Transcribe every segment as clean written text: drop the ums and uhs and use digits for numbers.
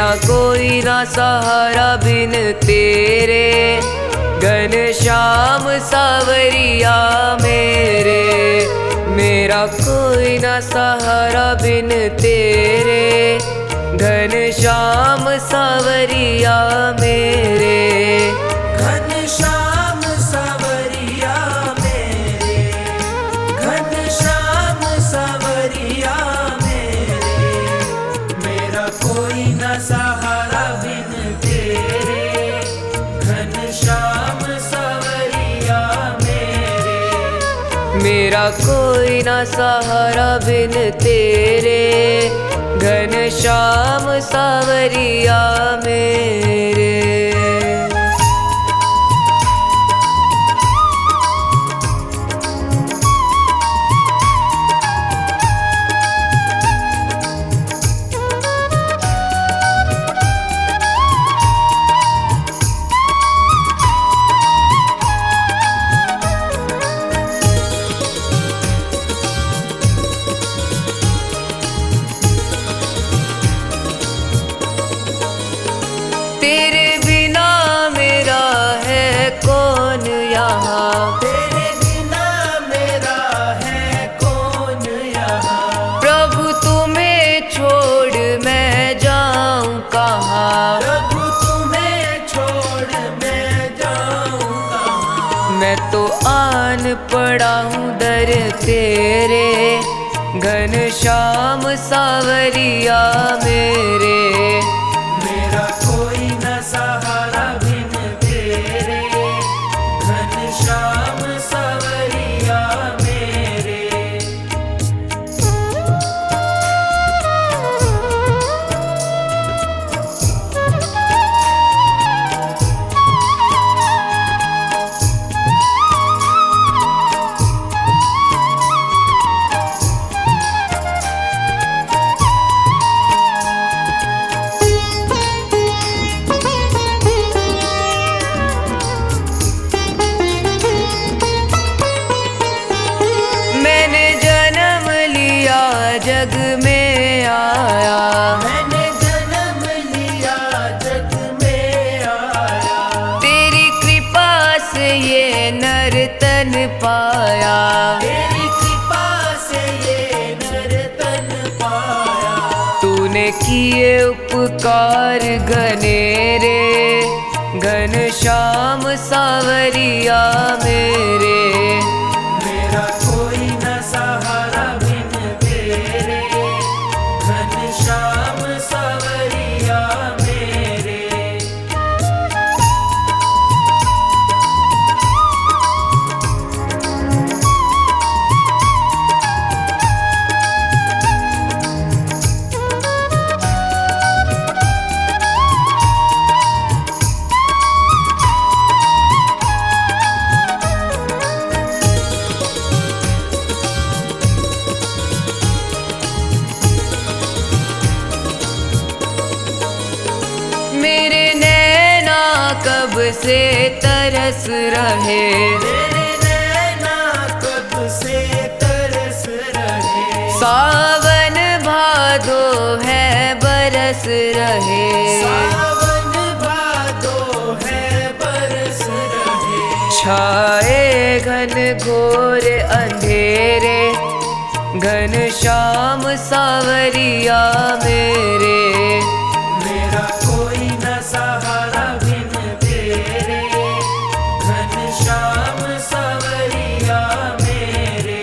मेरा कोई ना सहारा बिन तेरे, घनश्याम सावरिया मेरे। मेरा कोई ना सहारा बिन तेरे, घनश्याम सावरिया मेरे। घनश्याम सावरिया मेरे, घनश्याम सावरिया मेरे। मेरा कोई न सहारा बिन तेरे, घनश्याम सावरिया मेरे। मेरा कोई ना सहारा बिन तेरे, घनश्याम सावरिया मेरे। तेरे बिना मेरा है कौन यहाँ, तेरे बिना मेरा है कौन यहाँ। प्रभु तुम्हें छोड़ मैं जाऊँ कहाँ। प्रभु तुम्हें छोड़ मैं जाऊँ कहाँ। मैं तो आन पड़ा हूँ दर तेरे, घनश्याम सावरिया मेरे। मेरा कोई न सहारा बिन तेरे, घनश्याम सावरिया मेरे। मैंने जन्म लिया जग में आया, मैंने जन्म लिया जग में आया। तेरी कृपा से ये नर तन पाया। तेरी कृपा से ये नर तन पाया। तूने किए उपकार घनेरे, घनश्याम सावरिया मेरे। मेरा कोई न सहारा बिन तेरे, घनश्याम सावरिया मेरे। मेरे नैना कब से तरस रहे, तेरे नैना कब से तरस रहे। सावन भादो है बरस रहे। सावन भादो है बरस रहे। छाए घन घोर अंधेरे, घनश्याम सावरिया मेरे। मेरा कोई न सहारा बिन तेरे, घनश्याम सावरिया मेरे।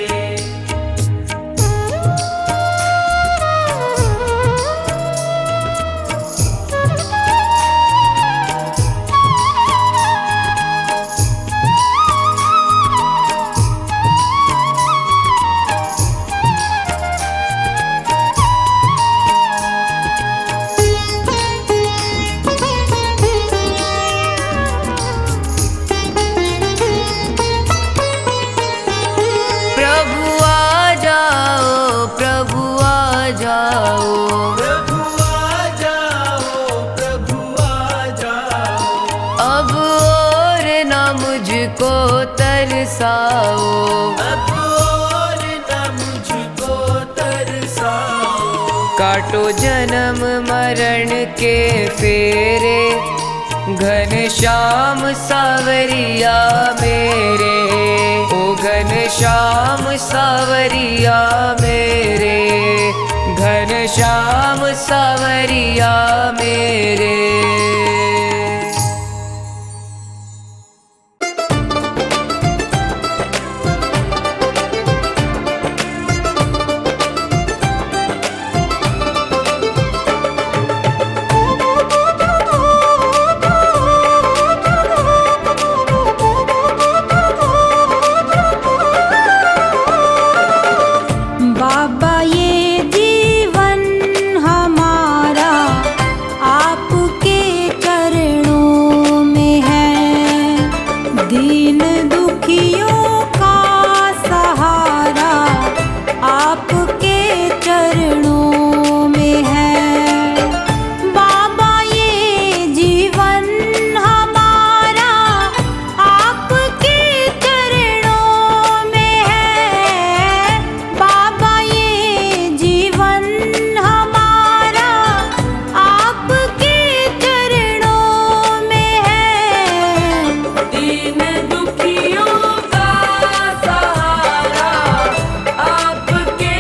मुझको तरसाओ, अब और न मुझको तरसाओ। काटो जन्म मरण के फेरे, घनश्याम सावरिया मेरे, ओ घनश्याम सावरिया मेरे, घनश्याम सावरिया मेरे। बाबा ये जीवन हमारा आपके चरणों में है, दीन दुखियों का सहारा आपके चरणों में है। बाबा ये जीवन हमारा आपके चरणों में है, बाबा ये जीवन हमारा आपके चरणों में है। दीन दुखियों का सहारा आपके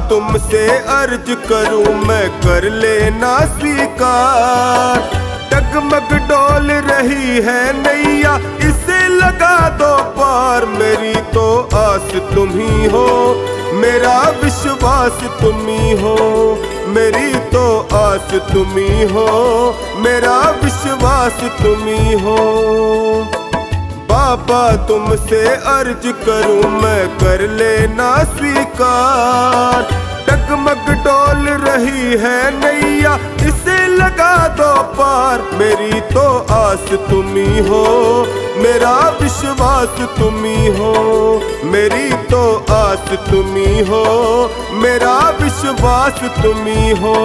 तुमसे अर्ज करूं मैं कर लेना स्वीकार। डगमग डोल रही है नैया इसे लगा दो पार। मेरी तो आस तुम ही हो मेरा विश्वास तुम ही हो। मेरी तो आस तुम ही हो मेरा विश्वास तुम ही हो। बाबा तुमसे अर्ज करूं मैं कर लेना स्वीकार। डगमग डोल रही है नैया इसे लगा दो पार। मेरी तो आस तुम ही हो मेरा विश्वास तुम ही हो। मेरी तो आस तुम ही हो मेरा विश्वास तुम ही हो।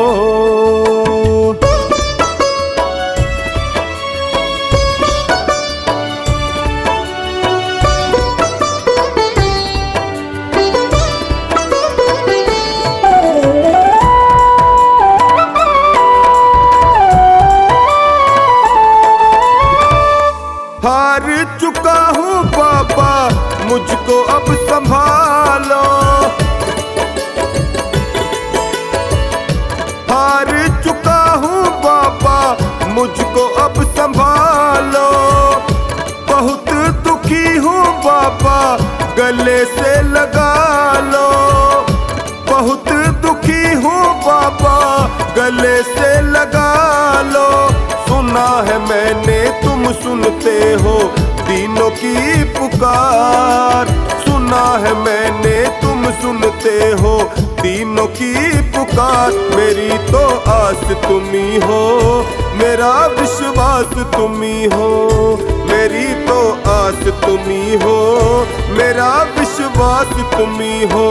हार चुका हूँ बाबा मुझको अब संभालो। हार चुका हूँ बाबा मुझको अब संभालो। बहुत दुखी हूँ बाबा गले से लगा लो। बहुत दुखी हूँ बाबा गले से लगा लो। सुना है मैंने तुम सुनते हो दीनों की पुकार। सुना है मैंने तुम सुनते हो दीनों की पुकार। मेरी तो आस तुम ही हो मेरा विश्वास तुम ही हो। मेरी तो आस तुम ही हो मेरा विश्वास तुम ही हो।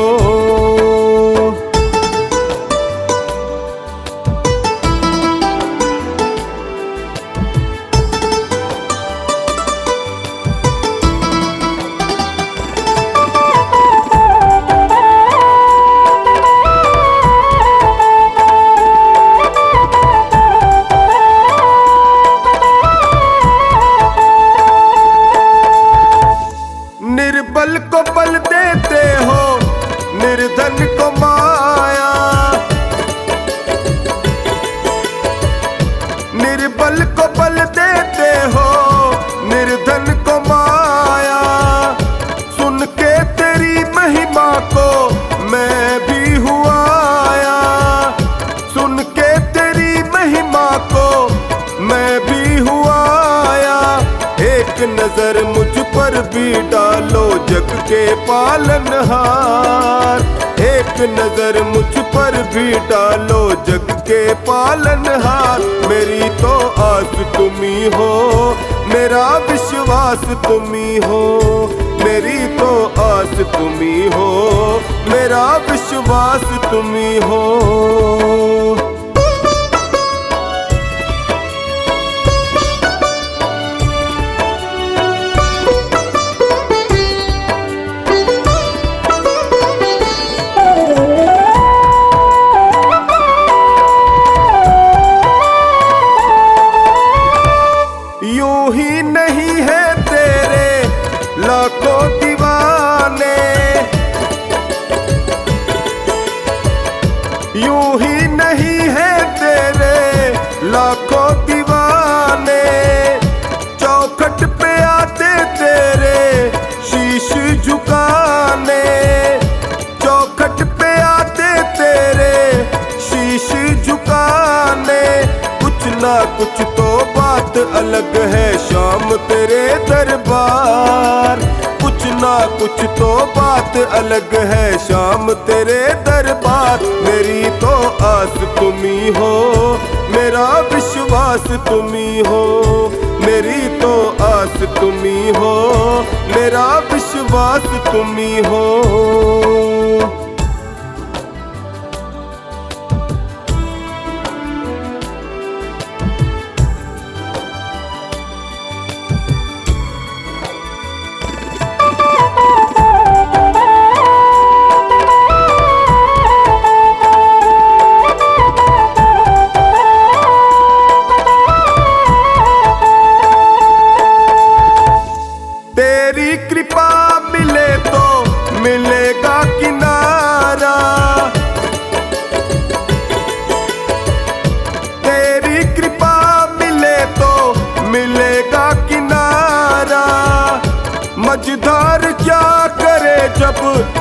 निर्बल को बल देते हो निर्धन को माया। निर्बल को बल देते हो निर्धन को माया। सुन के तेरी महिमा को मैं भी हुआ आया। सुन के तेरी महिमा को मैं भी हुआ आया। एक नजर मुझ पर भी डालो जग के पालनहार। एक नजर मुझ पर भी डालो जग के पालनहार। मेरी तो आस तुम ही हो मेरा विश्वास तुम ही हो। मेरी तो आस तुम ही हो मेरा विश्वास तुम ही हो। यूं ही नहीं है तेरे लाखों दीवाने। यूं ही नहीं है तेरे लाखों दीवाने। चौखट पे आते तेरे शीश झुकाने। चौखट पे आते तेरे शीश झुकाने। कुछ ना कुछ तो बात अलग है शाम तेरे दरबार। कुछ ना कुछ तो बात अलग है शाम तेरे दरबार। मेरी तो आस तुम ही हो मेरा विश्वास तुम ही हो। मेरी तो आस तुम ही हो मेरा विश्वास तुम ही हो। तेरी कृपा मिले तो मिलेगा किनारा।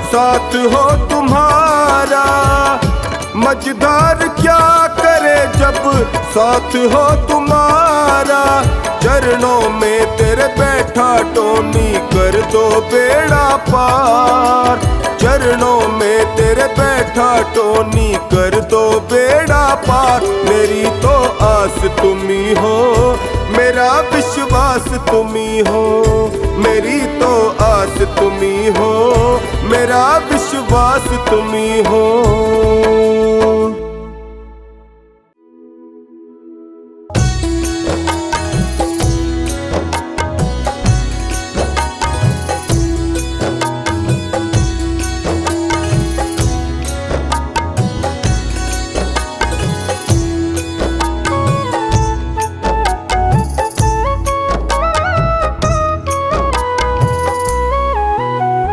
साथ हो तुम्हारा। मझधार क्या करे जब साथ हो तुम्हारा। चरणों में तेरे बैठा टोनी कर दो बेड़ा पार। चरणों में तेरे बैठा टोनी कर दो बेड़ा पार। मेरी तो आस तुम्ही हो, मेरा विश्वास तुम्ही हो। मेरी तो आस तुम्ही हो, मेरा विश्वास तुम्ही हो।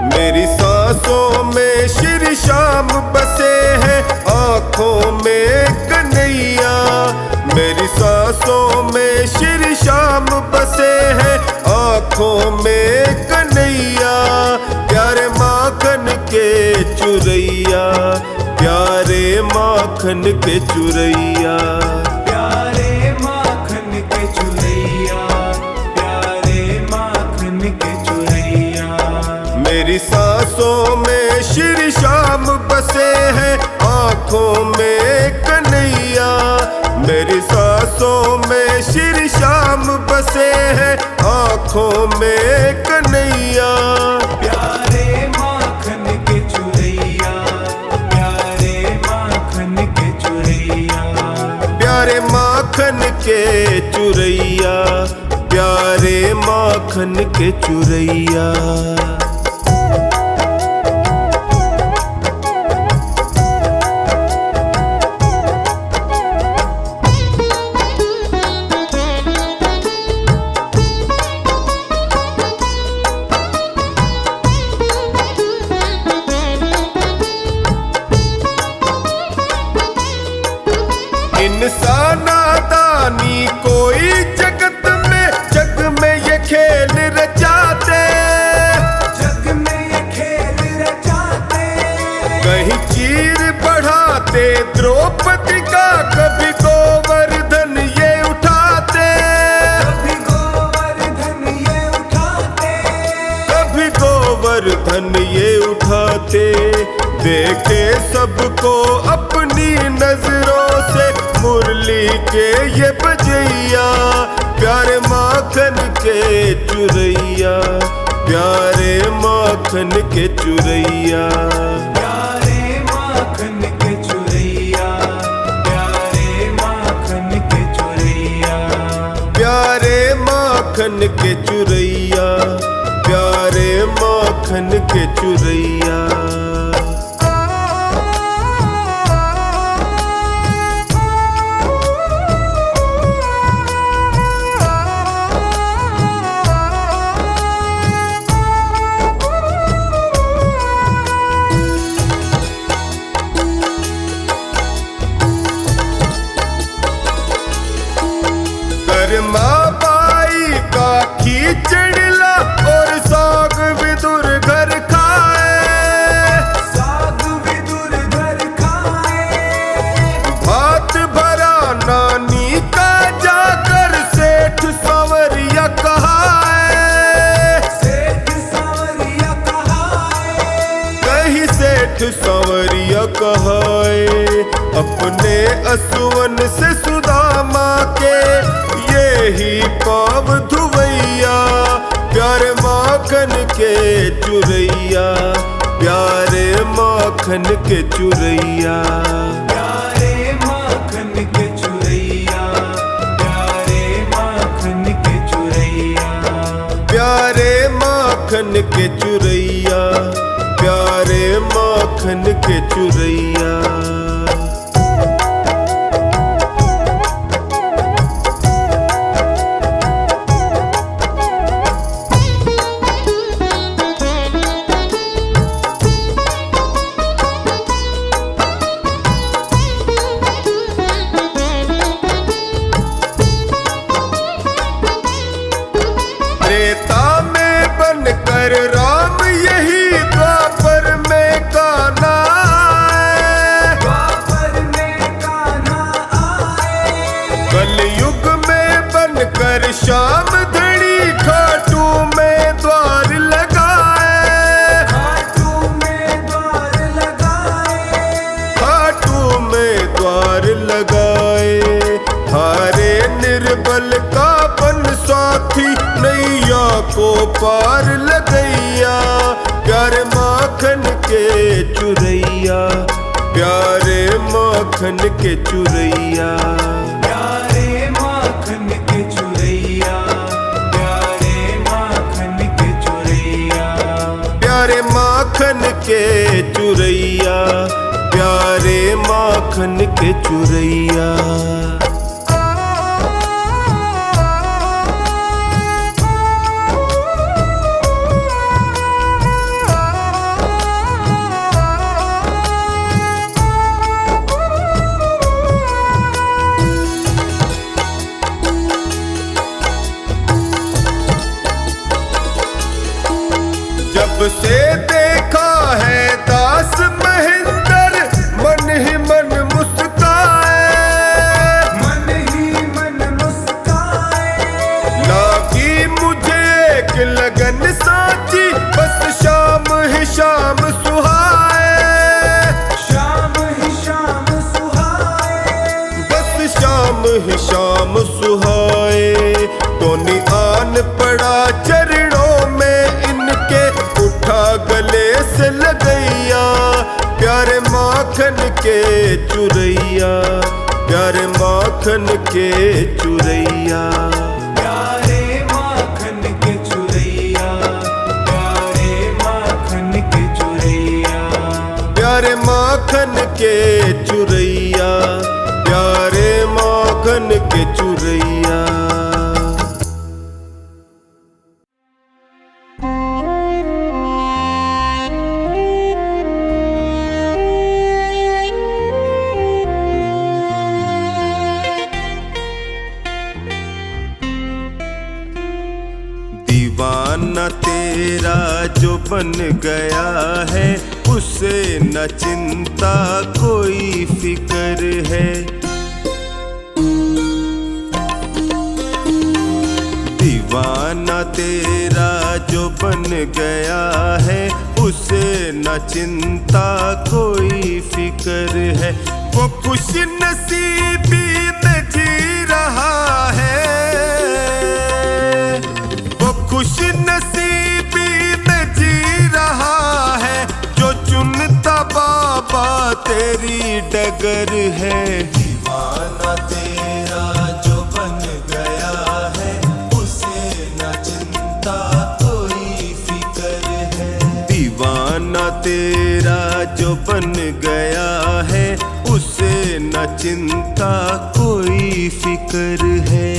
मेरी सांसों में श्री श्याम बसे हैं, आँखों में कन्हैया। मेरी सांसों में श्री श्याम बसे हैं, आँखों में कन्हैया। प्यारे माखन के चुरैया, प्यारे माखन के चुरैया। प्यारे माखन के चुरैया, प्यारे माखन के चुरैया। मेरी सांसों में श्री श्याम बसे हैं, आँखों में कन्हैया। मेरी सांसों में श्री श्याम बसे हैं, आँखों में कन्हैया। प्यारे माखन के चुरैया, प्यारे माखन के चुरैया। प्यारे माखन के चुरैया, प्यारे माखन के चुरैया। इंसानादानी कोई जगत में ये खेल रचाते। जग में ये खेल रचाते। कहीं चीर बढ़ाते द्रौपदी का, कभी गोवर्धन ये उठाते। कभी गोवर्धन ये उठाते। कभी गोवर्धन ये उठाते। देखे सबको अपनी नजरों से मुरली के ये बजैया। प्यारे माखन के चुरैया, प्यारे माखन के चुरैया। प्यारे माखन के चुरैया, प्यारे माखन के चुरैया। प्यारे माखन के चुरैया, प्यारे माखन के चुरैया। माँ बाई का खींचड़ला और साग विदुर घर खाए। साग विदुर घर खाए। भात भरा नानी का जाकर सेठ सांवरिया कहाए। सेठ सांवरिया कहाए। कहीं सेठ सांवरिया कहाए। अपने असुवन से सुदामा के ही पाव धुवैया। प्यारे माखन के चुरैया, प्यारे माखन के चुरैया। प्यारे माखन के चुरैया, प्यारे माखन के चुरैया। प्यारे माखन के चुरैया, प्यारे माखन के चुरैया। त्रेता में बनकर राम यही द्वापर हर शाम धड़ी खाटू में द्वार लगाए, खाटू में द्वार लगाए, खाटू में द्वार लगाए। हारे निर्बल का बन साथी नैया को पार लगैया, प्यारे माखन के चुरैया, प्यारे माखन के चुरैया। प्यारे माखन के चुरैया, प्यारे माखन के चुरैया, प्यारे माखन के चुरैया, प्यारे माखन के चुरैया। जब से देखा है दास महेंद्र मन ही मन मुस्काए, मन ही मन मुस्काए। लागी मुझे एक लगन साची, बस शाम ही शाम सुहाए, शाम ही शाम सुहाए, बस शाम ही शाम सुहाए। टोनी आन पड़ा चरणों में इनके, उठा गले से लगैया, प्यारे माखन के चुरैया, प्यारे माखन के चुरैया। प्यारे माखन के चुरैया, प्यारे माखन के चुरैया, प्यारे माखन के चुरैया, प्यारे माखन के चुरैया। दीवाना तेरा जो बन गया है, उसे न चिंता कोई फिक्र है। दीवाना तेरा जो बन गया है, उसे न चिंता कोई फिक्र है। वो खुश नसीबी में जी रहा है, वो खुश नसीबी में जी रहा है, जो चुनता बाबा तेरी डगर है। दीवाना तेरा जो बन गया है, उसे न चिंता कोई फिक्र है। दीवाना तेरा जो बन गया है, उसे न चिंता कोई फिक्र है।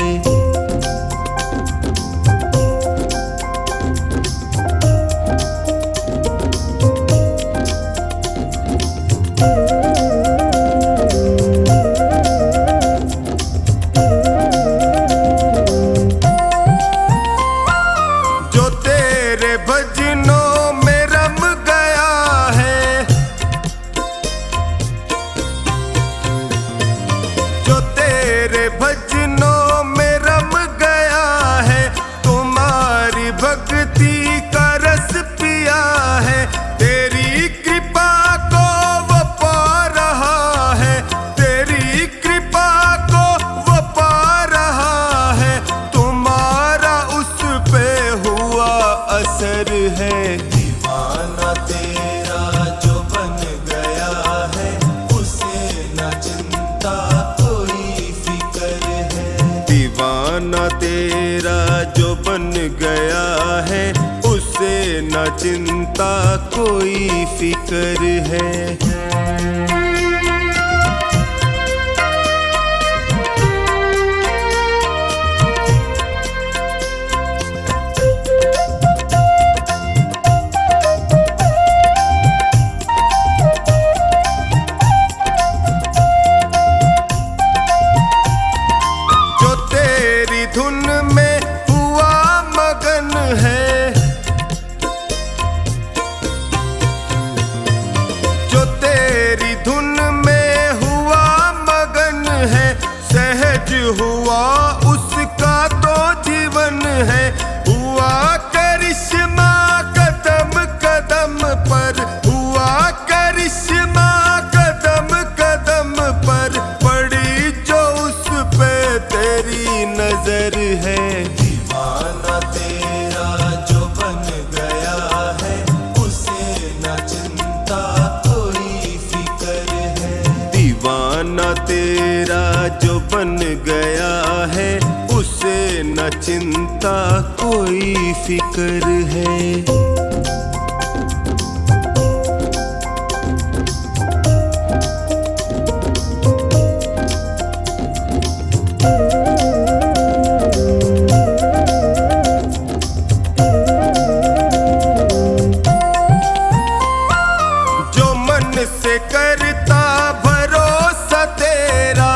चिंता कोई फिक्र है। जो तेरी धुन में हुआ मगन है, जो तेरी धुन है, हुआ करिश्मा कदम कदम पर, हुआ करिश्मा कदम कदम पर, पड़ी जो उस पे तेरी नजर है। दीवाना तेरा जो बन गया है, उसे न चिंता कोई फिक्र है। दीवाना तेरा जो बन गया है, उसे न चिंता कोई फिक्र है। जो मन से करता भरोसा तेरा,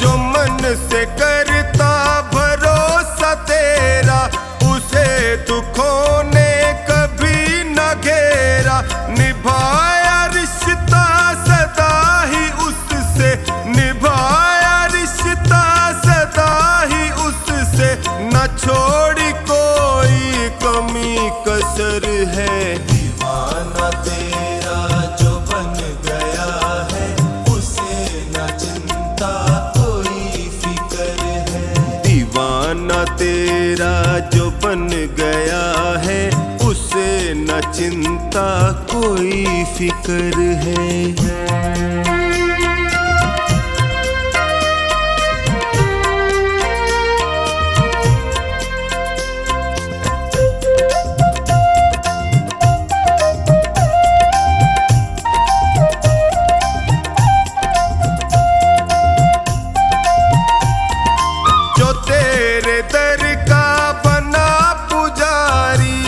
जो मन से करता भरोसा तेरा, उसे दुखों ने कभी न घेरा। निभाया रिश्ता सदा ही उससे, निभाया रिश्ता सदा ही उससे, न छोड़ी कोई कमी कसर है। दीवाना तेरा जो बन गया है, उसे न चिंता कोई फिक्र है। दीवाना तेरा जो बन गया है, उसे न चिंता कोई फिक्र है। जो तेरे दर का बना पुजारी,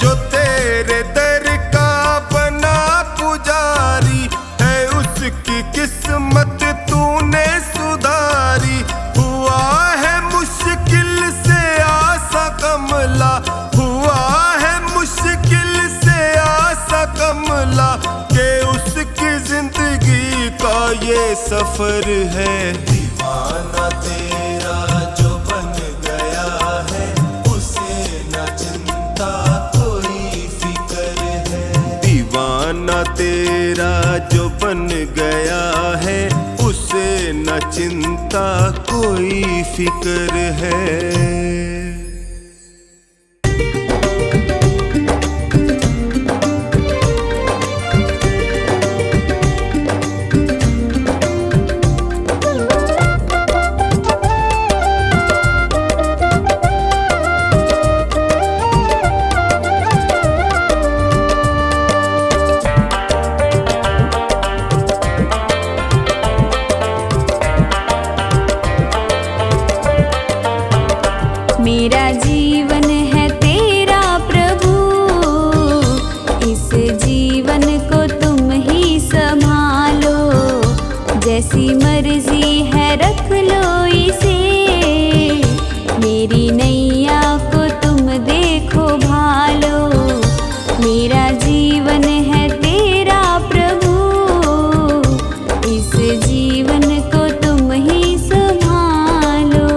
जो तेरे दर का बना पुजारी है, उसकी किस्मत तूने सुधारी। हुआ है मुश्किल से आसा कमला, हुआ है मुश्किल से आसा कमला, के उसकी जिंदगी का ये सफर है। दीवाना तेरा जो बन गया है, उसे न चिंता कोई फिक्र है। दीवाना तेरा जो बन गया है, उसे न चिंता कोई फिक्र है। मेरा जीवन है तेरा प्रभु, इस जीवन को तुम ही संभालो। जैसी मर्जी है रख लो इसे, मेरी नैया को तुम देखो भालो। मेरा जीवन है तेरा प्रभु, इस जीवन को तुम ही संभालो।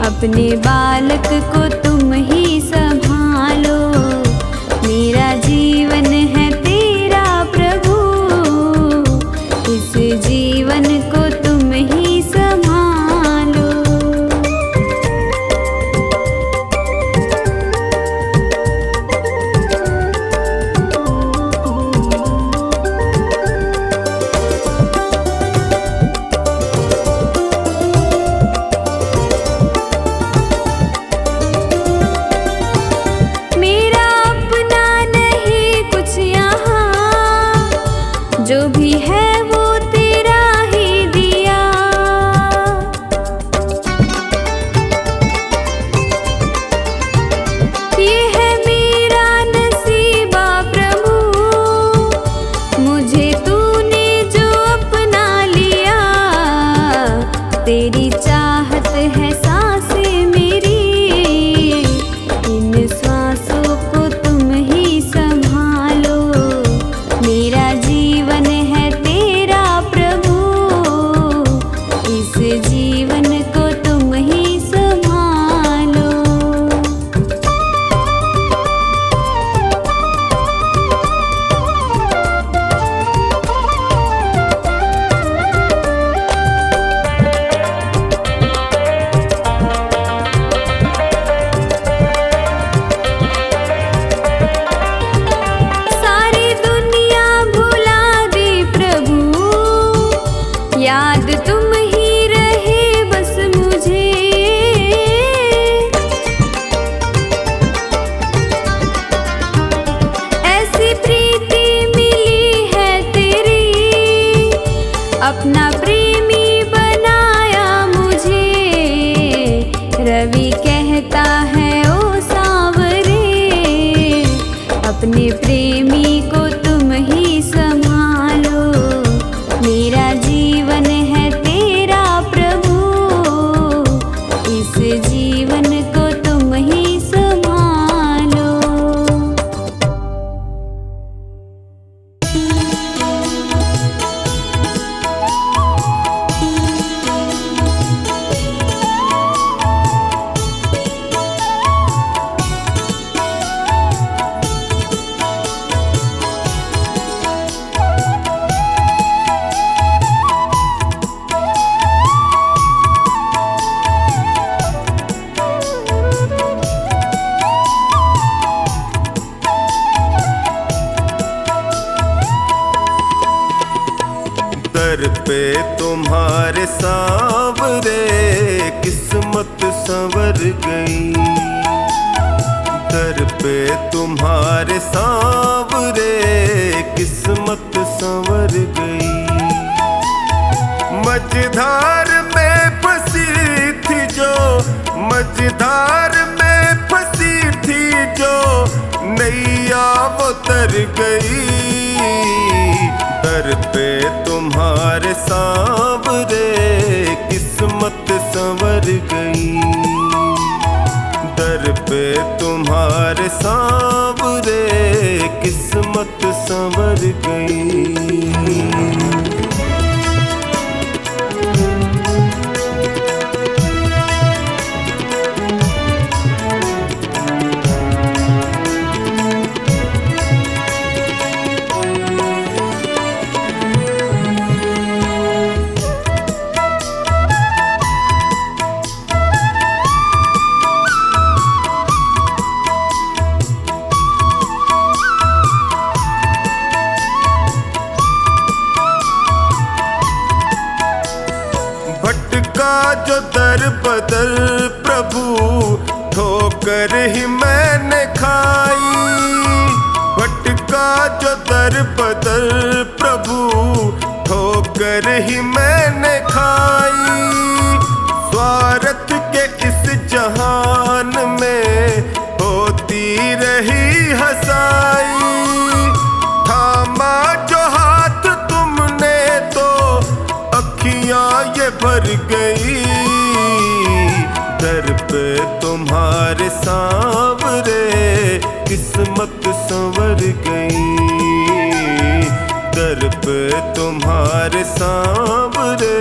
अपने बालक को तुम ही संभालो। मेरा जीवन है तेरा प्रभु, इस जीवन को तुम ही संभालो। प्रेमी को तुम ही संभालो, मेरा जीवन है तेरा प्रभु, इस जीवन को तुम ही संभालो। दर पे तुम्हारे सांवरे किस्मत संवर गई, दर पे तुम्हारे सांवरे किस्मत संवर गई। मझधार में फंसी थी जो, मझधार में फंसी थी जो, नैया वो तर गई। दर पे तुम्हारे सांवरे किस्मत संवर गई, दर पे तुम्हारे सांवरे किस्मत संवर गई। भटका जो दर बदर प्रभु, ठोकर ही मैंने खाई। भटका जो दर बदर प्रभु, ठोकर ही मैंने खाई। स्वार्थ के इस जहान में होती रही हंसाई। थामा जो हाथ तुमने तो अखियां ये भर गई। दर पे तुम्हारे सांवरे किस्मत संवर गई, दर पे तुम्हारे सांवरे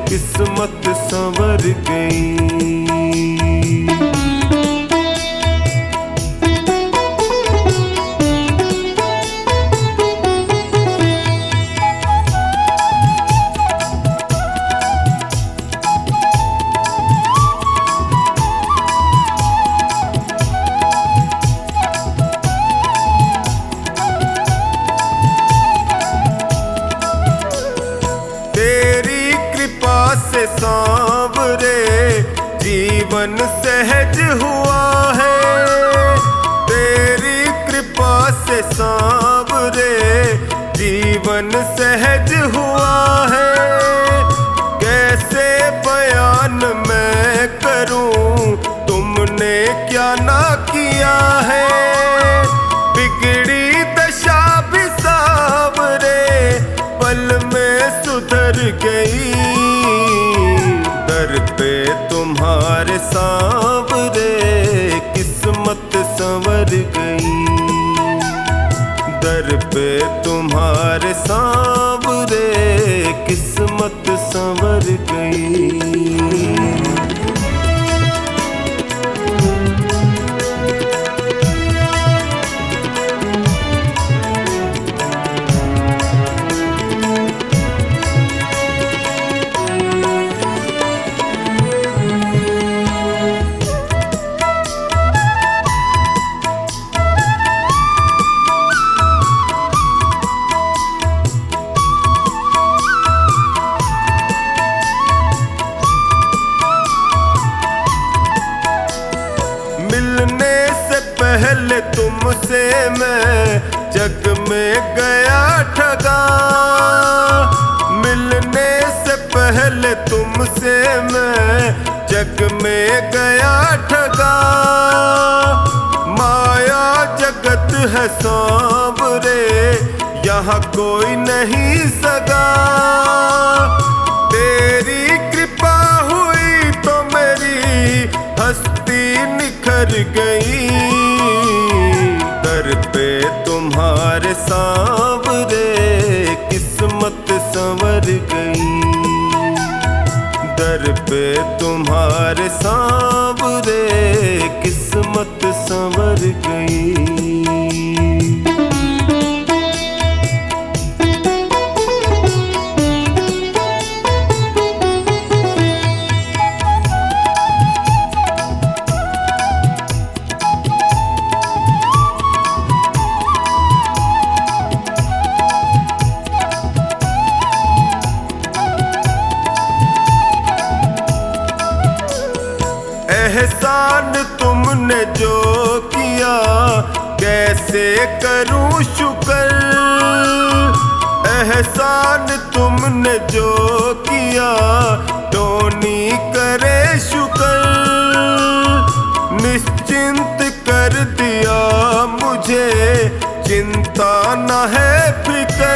किस्मत संवर गई। से सांवरे जीवन सहज हुआ है, तेरी कृपा से सांवरे जीवन सहज हुआ है। कैसे बयान मैं करूं तुमने क्या ना किया है। बिगड़ी दशा भी सांवरे पल में सुधर गई। दर पे तुम्हारे सांवरे किस्मत संवर गई, दर पे तुम्हारे सांवरे किस्मत संवर गई। मिलने से पहले तुमसे मैं जग में गया ठगा। मिलने से पहले तुमसे मैं जग में गया ठगा। माया जगत है सांवरे, यहाँ कोई नहीं सगा। तेरी कृपा हुई तो मेरी हस्ती निखर गई। दर पे तुम्हारे सांवरे किस्मत संवर गई। दर पे तुम्हारे सांवरे किस्मत संवर गई। एहसान तुमने जो किया कैसे करूं शुक्र। एहसान तुमने जो किया टोनी करे शुक्र। निश्चिंत कर दिया मुझे, चिंता न है फिक्र।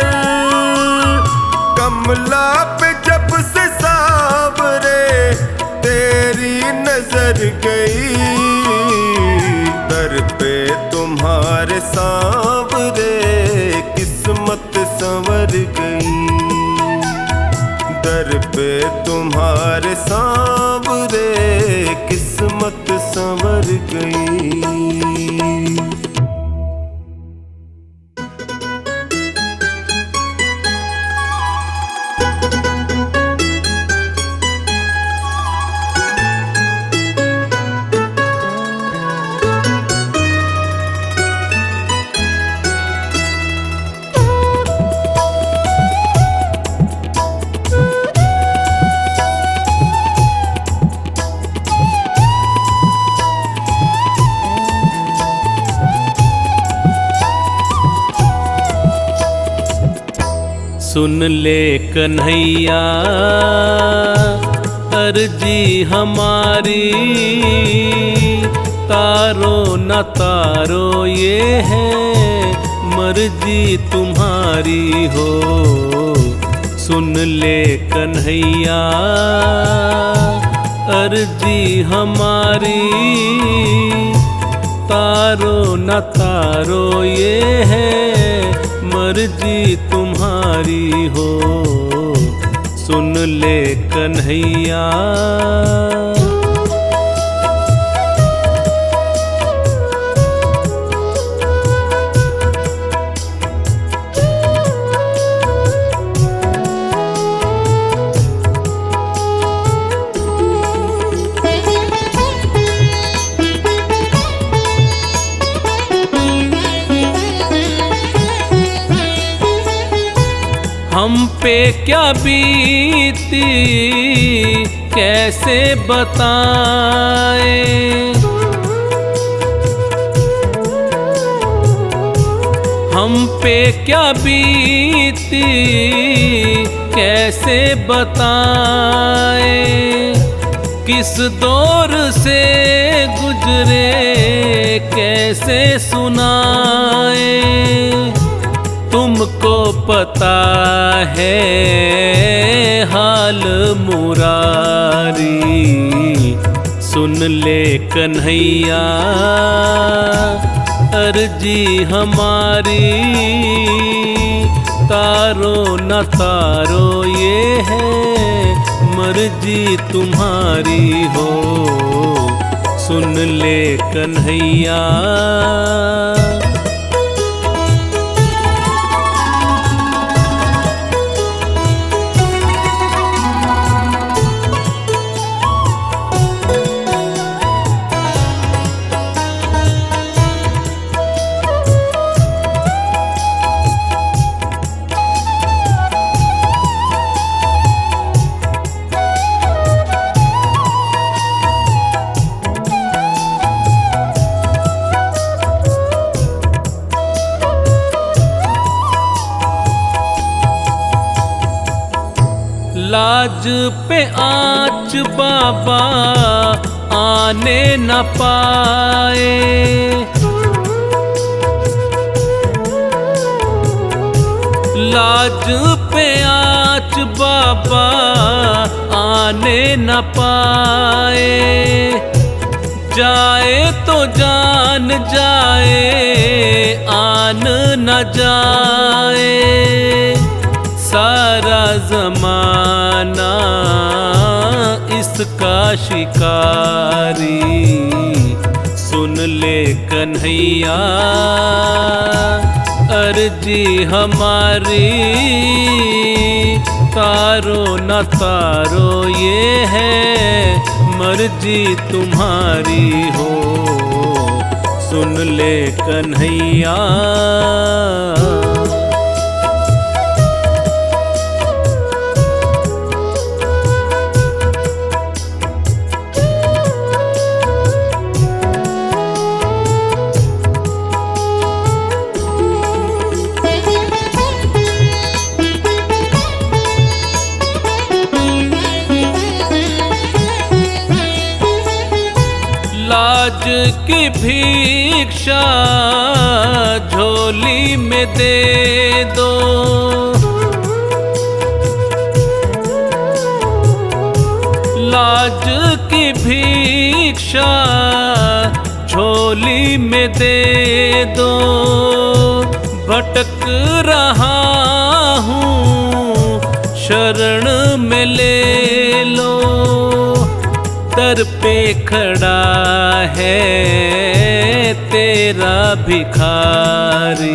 कमला पे जब से सांवरे तेरी नजर गई। दर पे तुम्हारे सांवरे किस्मत संवर गई। दर पे तुम्हारे सांवरे किस्मत संवर गई। सुन ले कन्हैया अर्जी हमारी। तारो न तारो ये है मर्जी तुम्हारी हो। सुन ले कन्हैया अर्जी हमारी। तारो न तारो ये है मर्जी तुम्हारी हो। सुन ले कन्हैया। हम पे क्या बीती कैसे बताएं। हम पे क्या बीती कैसे बताएं। किस दौर से गुजरे कैसे सुनाएं। तुमको पता है हाल मुरारी। सुन ले कन्हैया अर्जी हमारी। तारो न तारो ये है मर्जी तुम्हारी हो। सुन ले कन्हैया। लाज पे आँच बाबा आने न पाए। लाज पे आँच बाबा आने न पाए, जाए तो जान जाए आन न जाए। सारा जमाना इसका शिकारी, सुन ले कन्हैया अर्जी हमारी। तारो न तारो ये है मर्जी तुम्हारी हो, सुन ले कन्हैया। लाज की भिक्षा झोली में दे दो, लाज की भिक्षा झोली में दे दो। भटक रहा हूँ शरण में ले लो, दर पे खड़ा है तेरा भिखारी।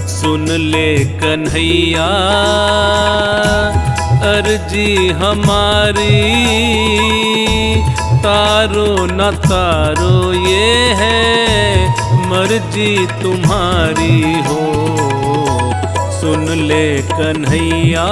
सुन ले कन्हैया अर्जी हमारी। तारो न तारो ये है मर्जी तुम्हारी हो, सुन ले कन्हैया।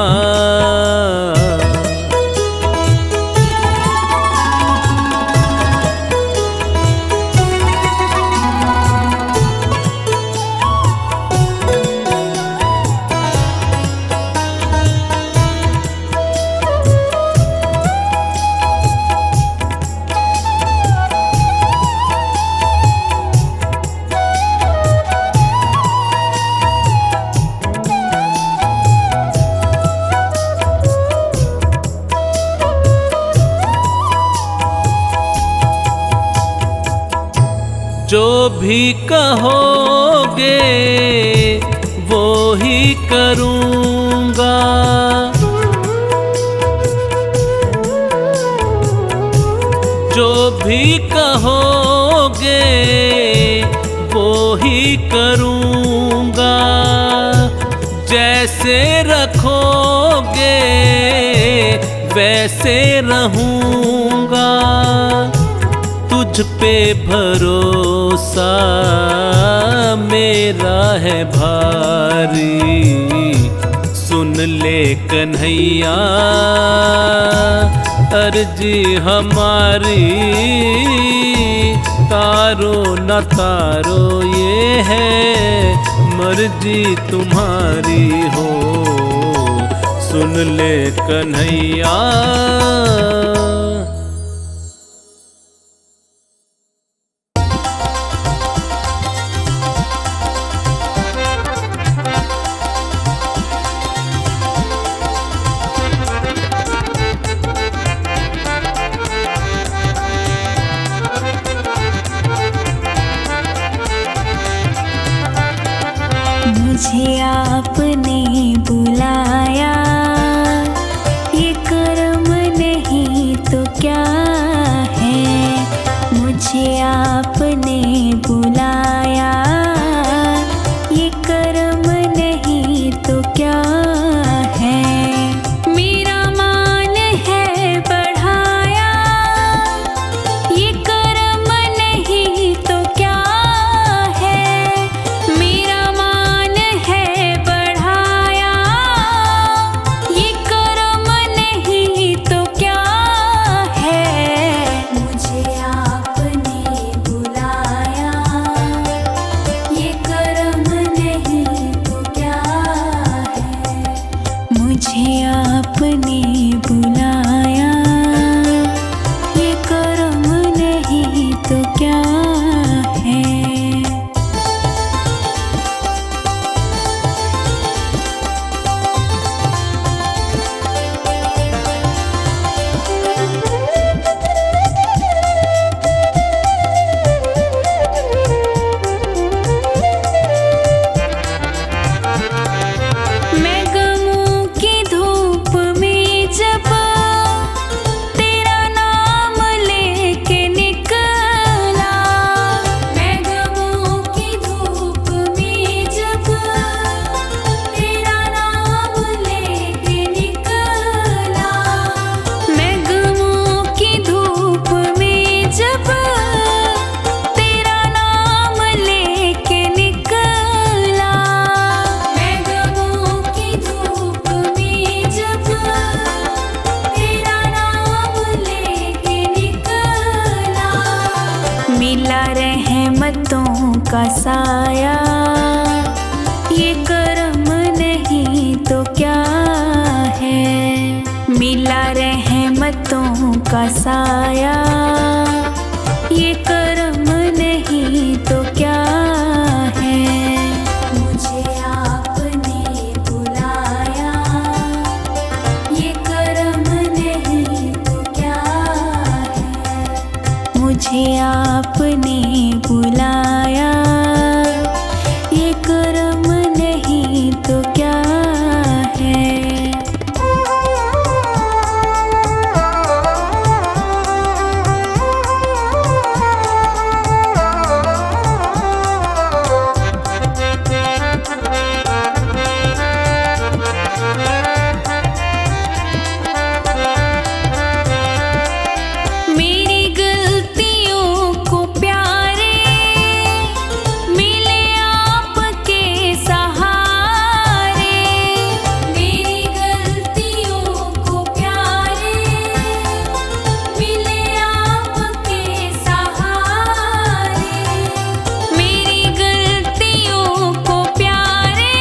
जो भी कहोगे वो ही करूँगा, जो भी कहोगे वो ही करूँगा। जैसे रखोगे वैसे रहूँगा, तुझ पे भरोसा मेरा है भारी। सुन ले कन्हैया अर्जी हमारी। तारो न तारो ये है मर्जी तुम्हारी हो, सुन ले कन्हैया। मुझे आपने बुलाया, ये कर्म नहीं तो क्या है। मुझे आपने बुलाया, ये कर्म नहीं तो क्या है। मेरा मान है बढ़ाया, ये कर्म नहीं तो क्या है। मेरा मान है बढ़ाया, का साया, ये कर्म नहीं तो क्या है। मिला रहमतों का साया, ये कर्म नहीं तो क्या है। मुझे आपने बुलाया, ये कर्म नहीं तो क्या है। मुझे आपने बुलाया, ये कर्म नहीं तो क्या है। मेरी गलतियों को प्यारे मिले आपके सहारे। मेरी गलतियों को प्यारे मिले आपके सहारे। मेरी गलतियों को प्यारे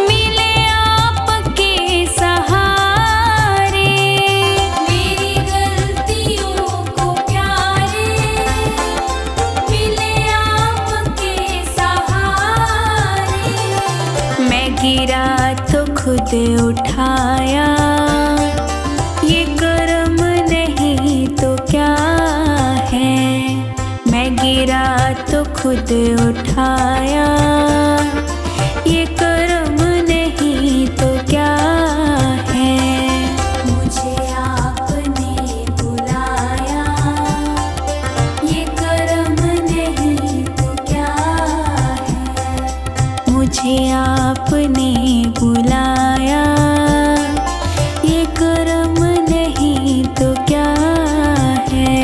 मिले आपके सहारे। मेरी गलतियों को प्यारे मिले आपके सहारे। मैं गिरा तो खुद उठाया, ये कर्म नहीं तो क्या है। मैं गिरा तो खुद उठाया, ये कर्म नहीं तो क्या है। मुझे आपने बुलाया, ये कर्म नहीं तो क्या है। मुझे आपने बुलाया, ये कर्म नहीं तो क्या है।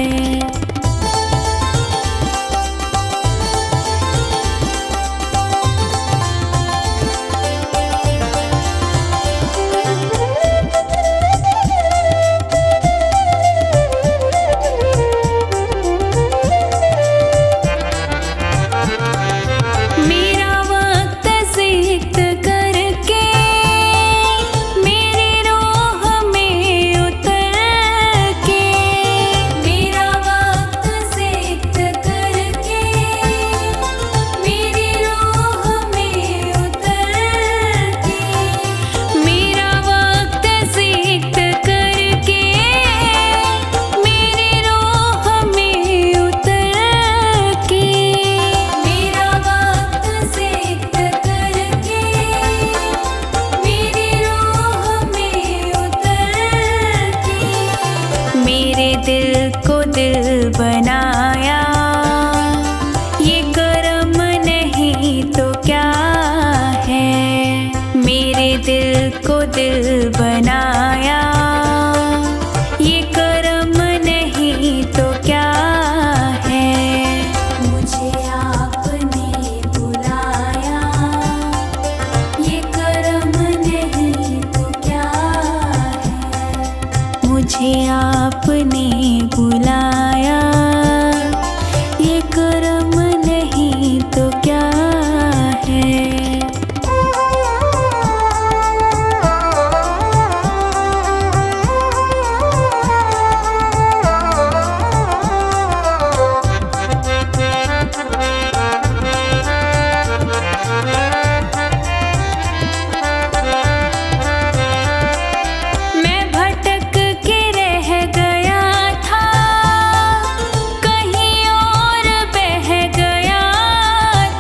मेरा वक्त सिक्त करके मेरी रूह में उतर के। मेरा वक्त सिक्त करके मेरी रूह में उतर के। मेरा वक्त सिक्त करके मेरी रूह में उतर के। मेरा वक्त सिक्त करके मेरी रूह में उतर के। मेरे दिल को दिल बनाया, ये कर्म नहीं तो क्या है। मेरे दिल को दिल बनाया, ये कर्म नहीं तो क्या है। मुझे आपने बुलाया, ये कर्म नहीं तो क्या है। मुझे आपने बुलाया, ये कर्म नहीं तो क्या है। मैं भटक के रह गया था, कहीं और बह गया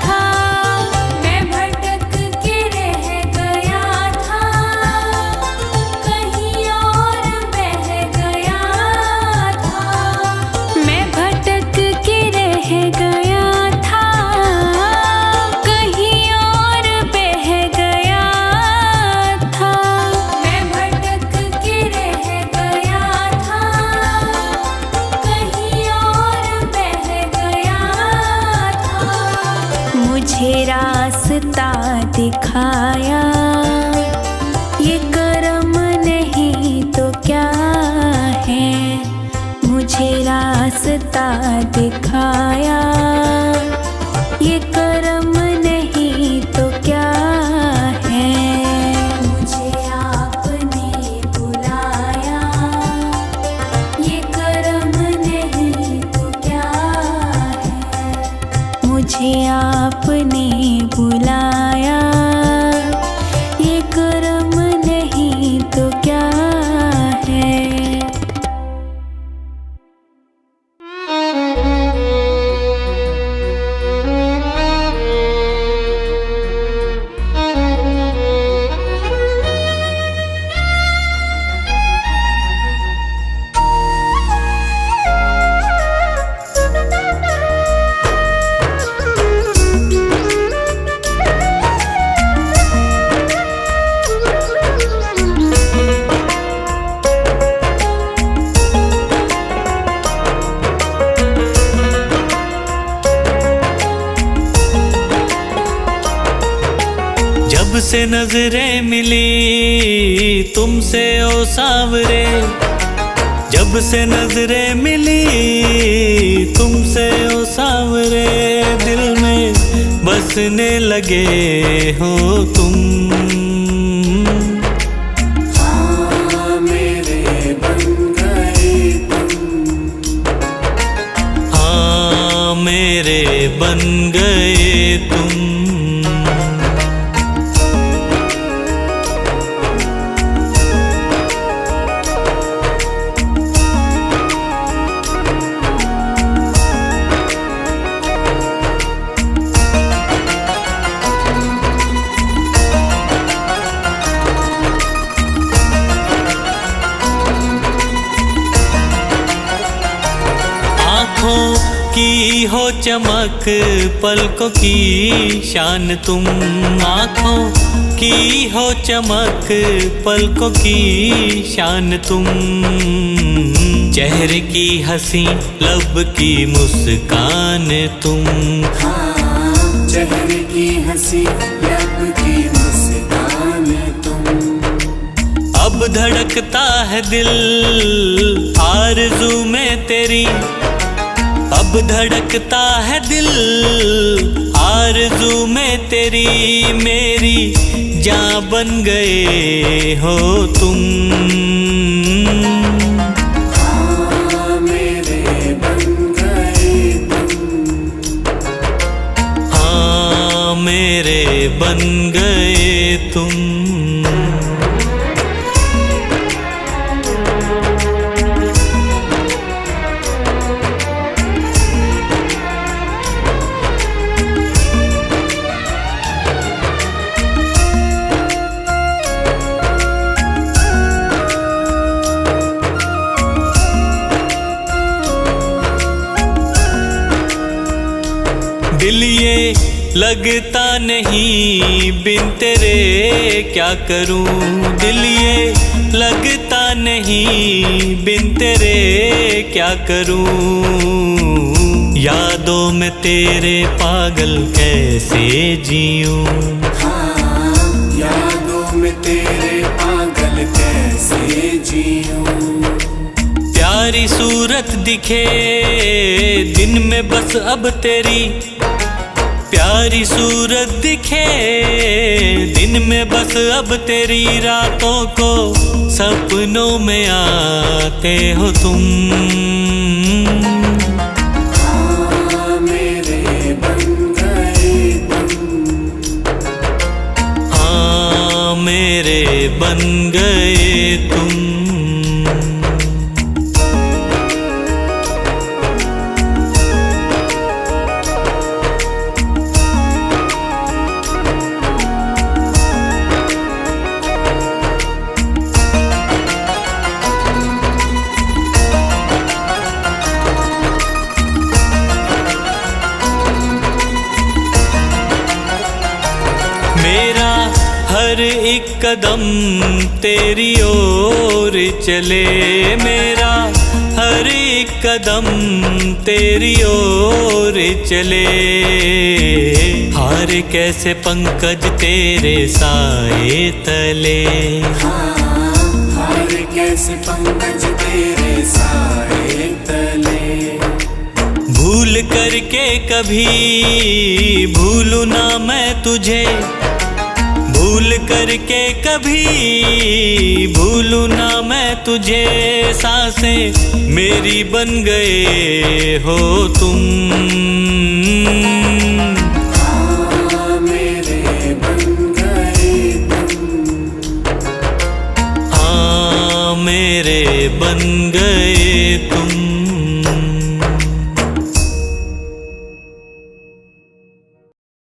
था। मैं भटक के रह गया था, कहीं और बह गया था। मैं भटक के रह गया था, कहीं और बह गया था। मैं भटक के रह गया था, कहीं और बह गया था। मुझे रास्ता दिखाया, ये कर्म नहीं तो क्या है। मुझे रास्ता दिखाया, बुलाया, ये कर्म नहीं तो क्या है। जब से नजरें मिली तुमसे ओ सावरे, जब से नजरें मिली तुमसे ओ सावरे, दिल में बसने लगे हो तुम। हाँ मेरे बन गए तुम, हाँ मेरे बन गए तुम। की हो चमक पलकों की शान तुम, आँखों की हो चमक पलकों की शान तुम। चेहरे की हंसी लब की मुस्कान तुम, हाँ चेहरे की हंसी लब की मुस्कान तुम। अब धड़कता है दिल आरज़ू में तेरी, अब धड़कता है दिल आरज़ू में तेरी, मेरी जान बन गए हो तुम। हाँ मेरे बन गए तुम, हाँ मेरे बन गए तुम। दिल ये लगता नहीं बिन तेरे क्या करूं, दिल ये लगता नहीं बिन तेरे क्या करूं। यादों में तेरे पागल कैसे जीऊं, हाँ यादों में तेरे पागल कैसे जीऊं। प्यारी सूरत दिखे दिन में बस अब तेरी, प्यारी सूरत दिखे दिन में बस अब तेरी, रातों को सपनों में आते हो तुम। हाँ मेरे बन गए तुम, हाँ मेरे बन गए तुम। मेरा हर एक कदम तेरी ओर चले, मेरा हर एक कदम तेरी ओर चले। हार कैसे पंकज तेरे साए तले, हार कैसे पंकज तेरे साए तले। भूल करके कभी भूलूं ना मैं तुझे, भूल करके कभी भूलूं ना मैं तुझे। सांसें मेरी बन गए हो तुम, हाँ बन गए तुम।